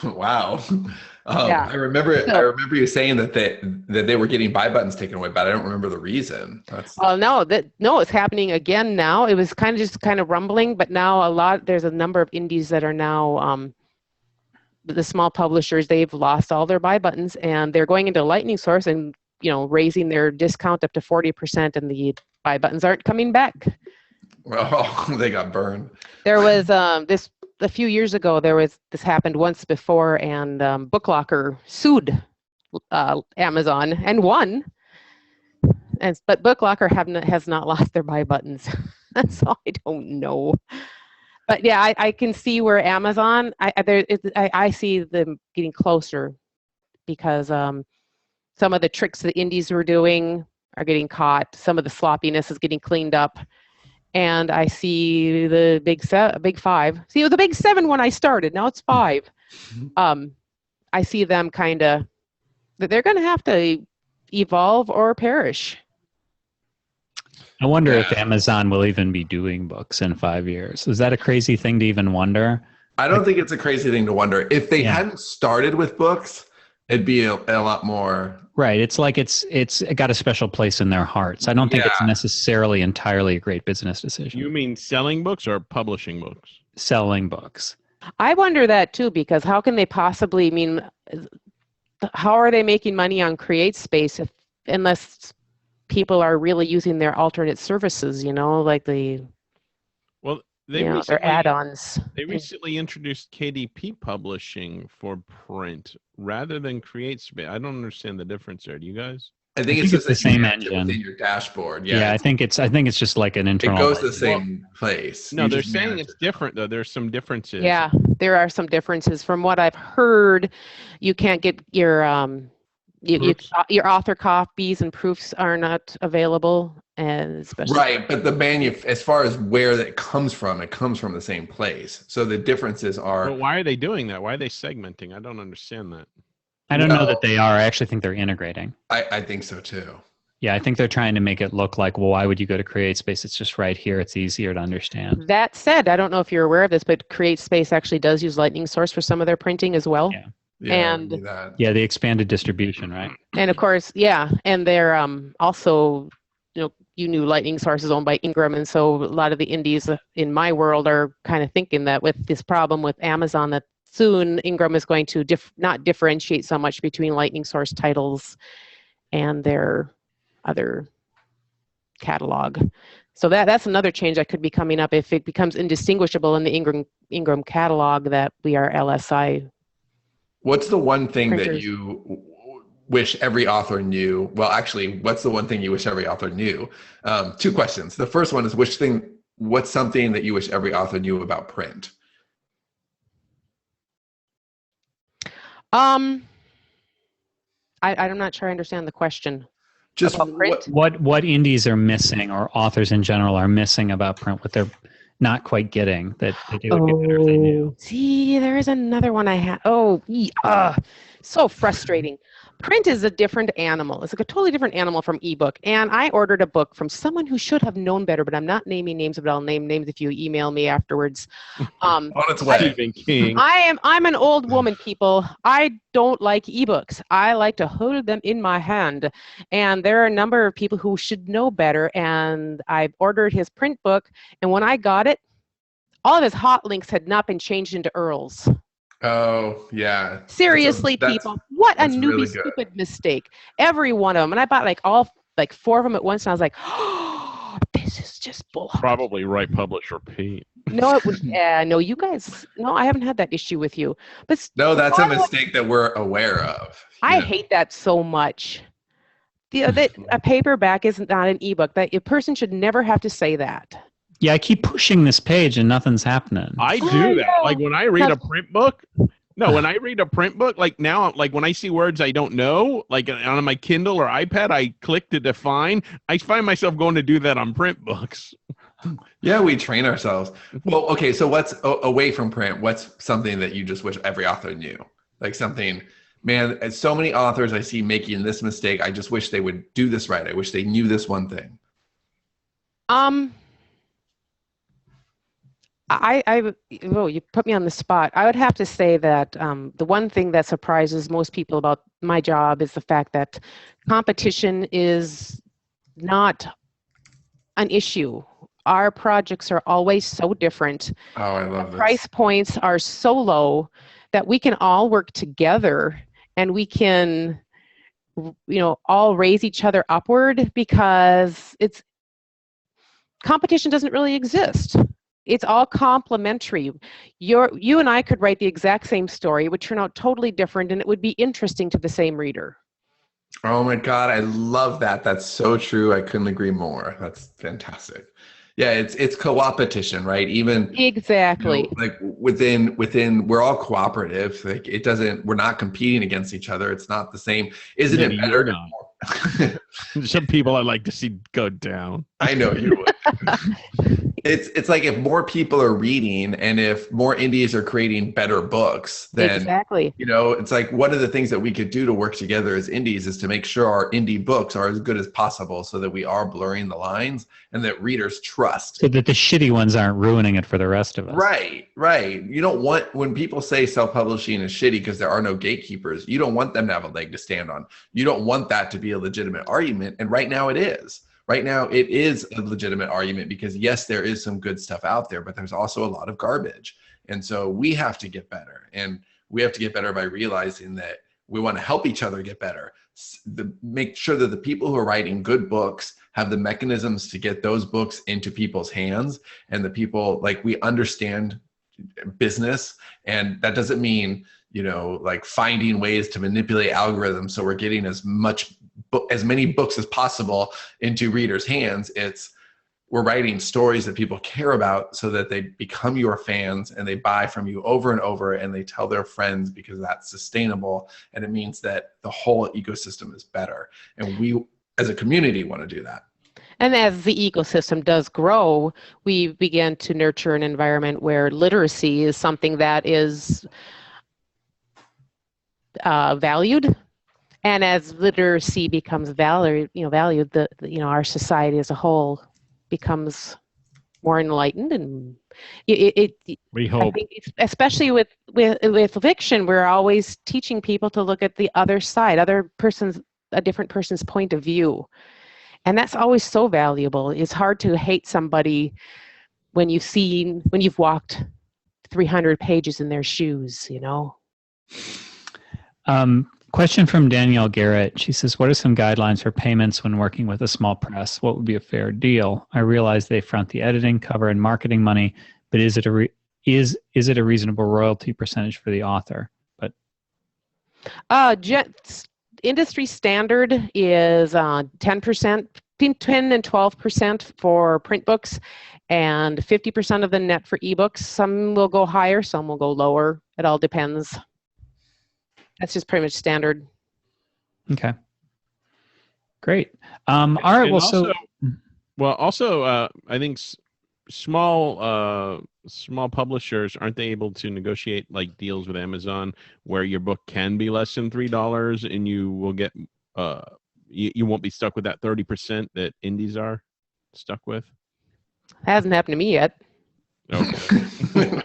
[SPEAKER 2] Wow.
[SPEAKER 4] Yeah.
[SPEAKER 2] I remember you saying that they were getting buy buttons taken away, but I don't remember the reason.
[SPEAKER 4] No, it's happening again now. It was kind of rumbling, but now there's a number of indies that are now the small publishers, they've lost all their buy buttons, and they're going into Lightning Source and raising their discount up to 40%, and the buy buttons aren't coming back.
[SPEAKER 2] Well, they got burned.
[SPEAKER 4] There was this a few years ago. This happened once before, and BookLocker sued Amazon and won. But BookLocker has not lost their buy buttons. So I don't know. But yeah, I can see where Amazon. I see them getting closer because some of the tricks the indies were doing are getting caught. Some of the sloppiness is getting cleaned up. And I see the big five. See, it was the big seven when I started. Now it's five. I see them kind of, they're going to have to evolve or perish.
[SPEAKER 1] I wonder if Amazon will even be doing books in 5 years. Is that a crazy thing to even wonder?
[SPEAKER 2] I don't think it's a crazy thing to wonder. If they hadn't started with books, it'd be a lot more.
[SPEAKER 1] Right. It's like it's got a special place in their hearts. I don't think it's necessarily entirely a great business decision.
[SPEAKER 3] You mean selling books or publishing books?
[SPEAKER 1] Selling books.
[SPEAKER 4] I wonder that too, because how can they possibly, how are they making money on CreateSpace unless people are really using their alternate services, like their add-ons.
[SPEAKER 3] They recently introduced KDP Publishing for print rather than CreateSpace. I don't understand the difference there. Do you guys?
[SPEAKER 2] I think it's just
[SPEAKER 1] the same engine
[SPEAKER 2] within your dashboard.
[SPEAKER 1] Yeah, I think it's just like an internal.
[SPEAKER 2] It goes to the same place.
[SPEAKER 3] No, they're saying it's different though. There's some differences.
[SPEAKER 4] Yeah, there are some differences. From what I've heard, you can't get your your author copies and proofs are not available, and especially
[SPEAKER 2] right. But as far as where it comes from the same place. So the differences are.
[SPEAKER 3] But why are they doing that? Why are they segmenting? I don't understand that.
[SPEAKER 1] I don't know that they are. I actually think they're integrating.
[SPEAKER 2] I think so too.
[SPEAKER 1] Yeah, I think they're trying to make it look like, well, why would you go to CreateSpace? It's just right here. It's easier to understand.
[SPEAKER 4] That said, I don't know if you're aware of this, but CreateSpace actually does use Lightning Source for some of their printing as well.
[SPEAKER 1] Yeah.
[SPEAKER 2] Yeah,
[SPEAKER 1] the expanded distribution, right?
[SPEAKER 4] And of course, and they're also, you knew Lightning Source is owned by Ingram, and so a lot of the indies in my world are kind of thinking that with this problem with Amazon, that soon Ingram is going to not differentiate so much between Lightning Source titles and their other catalog. So that's another change that could be coming up if it becomes indistinguishable in the Ingram catalog that we are LSI.
[SPEAKER 2] What's the one thing
[SPEAKER 4] printers.
[SPEAKER 2] that you wish every author knew? Well, actually, what's the one thing you wish every author knew? Two questions. The first one is what's something that you wish every author knew about print?
[SPEAKER 4] I'm not sure I understand the question.
[SPEAKER 2] Just
[SPEAKER 4] print?
[SPEAKER 1] What indies are missing, or authors in general are missing about print, what they're not quite getting that they would get better if they knew.
[SPEAKER 4] See, there is another one I had. So frustrating. Print is a different animal. It's like a totally different animal from ebook. And I ordered a book from someone who should have known better, but I'm not naming names, but I'll name names if you email me afterwards.
[SPEAKER 2] On its way.
[SPEAKER 3] Stephen King.
[SPEAKER 4] I'm an old woman, people. I don't like ebooks. I like to hold them in my hand. And there are a number of people who should know better. And I've ordered his print book. And when I got it, all of his hot links had not been changed into URLs.
[SPEAKER 2] Oh, yeah.
[SPEAKER 4] Seriously, people, what a newbie
[SPEAKER 2] really
[SPEAKER 4] stupid mistake. Every one of them. And I bought like four of them at once, and I was like, oh, this is just bull.
[SPEAKER 3] Probably right publish repeat.
[SPEAKER 4] No, it would. No, you guys. No, I haven't had that issue with you. But
[SPEAKER 2] no, that's a mistake that we're aware of.
[SPEAKER 4] I hate that so much. A paperback is not an ebook. That a person should never have to say that.
[SPEAKER 1] Yeah, I keep pushing this page and nothing's happening.
[SPEAKER 3] I do that. Like when I read a print book. No, when I read a print book, like now, like when I see words I don't know, like on my Kindle or iPad, I click to define. I find myself going to do that on print books.
[SPEAKER 2] Yeah, we train ourselves. Well, okay, so what's away from print? What's something that you just wish every author knew? Like something, man, as so many authors I see making this mistake, I just wish they would do this right. I wish they knew this one thing.
[SPEAKER 4] You put me on the spot. I would have to say that the one thing that surprises most people about my job is the fact that competition is not an issue. Our projects are always so different.
[SPEAKER 2] Oh, I love this.
[SPEAKER 4] Price points are so low that we can all work together and we can, all raise each other upward, because competition doesn't really exist. It's all complementary. You and I could write the exact same story. It would turn out totally different, and it would be interesting to the same reader.
[SPEAKER 2] Oh my God, I love that. That's so true. I couldn't agree more. That's fantastic. Yeah, it's co-opetition, right? Even
[SPEAKER 4] exactly,
[SPEAKER 2] like within we're all cooperative. Like we're not competing against each other. It's not the same. Isn't it better?
[SPEAKER 3] Some people I'd like to see go down.
[SPEAKER 2] I know you would. It's like if more people are reading and if more indies are creating better books, then
[SPEAKER 4] exactly.
[SPEAKER 2] It's like one of the things that we could do to work together as indies is to make sure our indie books are as good as possible, so that we are blurring the lines and that readers trust.
[SPEAKER 1] So that the shitty ones aren't ruining it for the rest of us.
[SPEAKER 2] Right. You don't want, when people say self-publishing is shitty because there are no gatekeepers, you don't want them to have a leg to stand on. You don't want that to be a legitimate argument. And right now it is. Right now, it is a legitimate argument because, yes, there is some good stuff out there, but there's also a lot of garbage. And so we have to get better. And we have to get better by realizing that we want to help each other get better. Make sure that the people who are writing good books have the mechanisms to get those books into people's hands. And the people, like, we understand business. And that doesn't mean, like finding ways to manipulate algorithms so we're getting as many books as possible into readers' hands. We're writing stories that people care about so that they become your fans and they buy from you over and over and they tell their friends, because that's sustainable. And it means that the whole ecosystem is better. And we as a community want to do that.
[SPEAKER 4] And as the ecosystem does grow, we begin to nurture an environment where literacy is something that is valued. And as literacy becomes valued, our society as a whole becomes more enlightened, and
[SPEAKER 3] we hope.
[SPEAKER 4] I think especially with fiction, we're always teaching people to look at the other side, a different person's point of view, and that's always so valuable. It's hard to hate somebody when you've walked 300 pages in their shoes,
[SPEAKER 1] Question from Danielle Garrett. She says, what are some guidelines for payments when working with a small press? What would be a fair deal? I realize they front the editing, cover, and marketing money, but is it a reasonable royalty percentage for the author? But
[SPEAKER 4] industry standard is 10%, between 10 and 12% for print books, and 50% of the net for ebooks. Some will go higher, some will go lower. It all depends. That's just pretty much standard.
[SPEAKER 1] Okay. Great. All right.
[SPEAKER 3] Also, I think small publishers, aren't they able to negotiate like deals with Amazon where your book can be less than $3 and you will get you won't be stuck with that 30% that indies are stuck with?
[SPEAKER 4] Hasn't happened to me yet.
[SPEAKER 3] Okay.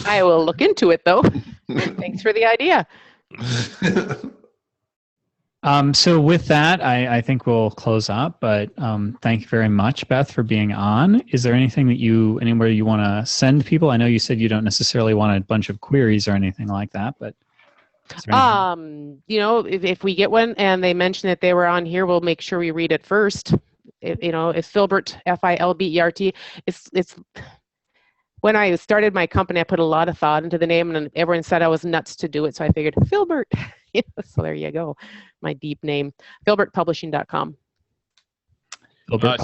[SPEAKER 4] I will look into it though. Thanks for the idea.
[SPEAKER 1] So with that, I think we'll close up, but thank you very much, Beth, for being on. Is there anything that anywhere you want to send people? I know you said you don't necessarily want a bunch of queries or anything like that, but
[SPEAKER 4] if we get one and they mention that they were on here, we'll make sure we read it first. If Filbert, Filbert, it's when I started my company, I put a lot of thought into the name, and everyone said I was nuts to do it. So I figured Filbert. So there you go. My deep name, filbertpublishing.com.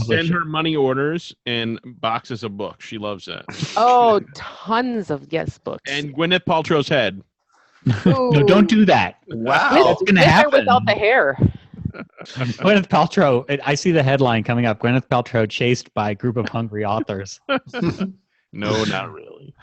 [SPEAKER 3] Send her money orders and boxes of books. She loves that.
[SPEAKER 4] Oh, tons of books.
[SPEAKER 3] And Gwyneth Paltrow's head.
[SPEAKER 1] No, don't do that.
[SPEAKER 2] Wow.
[SPEAKER 1] That's going to happen.
[SPEAKER 4] Without the hair.
[SPEAKER 1] Gwyneth Paltrow, I see the headline coming up. Gwyneth Paltrow chased by a group of hungry authors.
[SPEAKER 3] No, not really.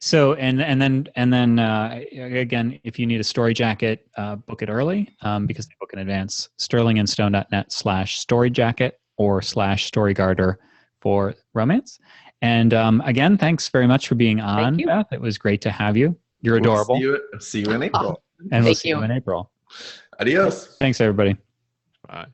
[SPEAKER 1] So and then again, if you need a story jacket, book it early because they book in advance. sterlingandstone.net/story jacket or /storygarter for romance. And again, thanks very much for being on, Beth. It was great to have you. You're adorable.
[SPEAKER 2] See you in April.
[SPEAKER 1] And we'll see you in April.
[SPEAKER 2] Adios.
[SPEAKER 1] Thanks, everybody.
[SPEAKER 3] Bye.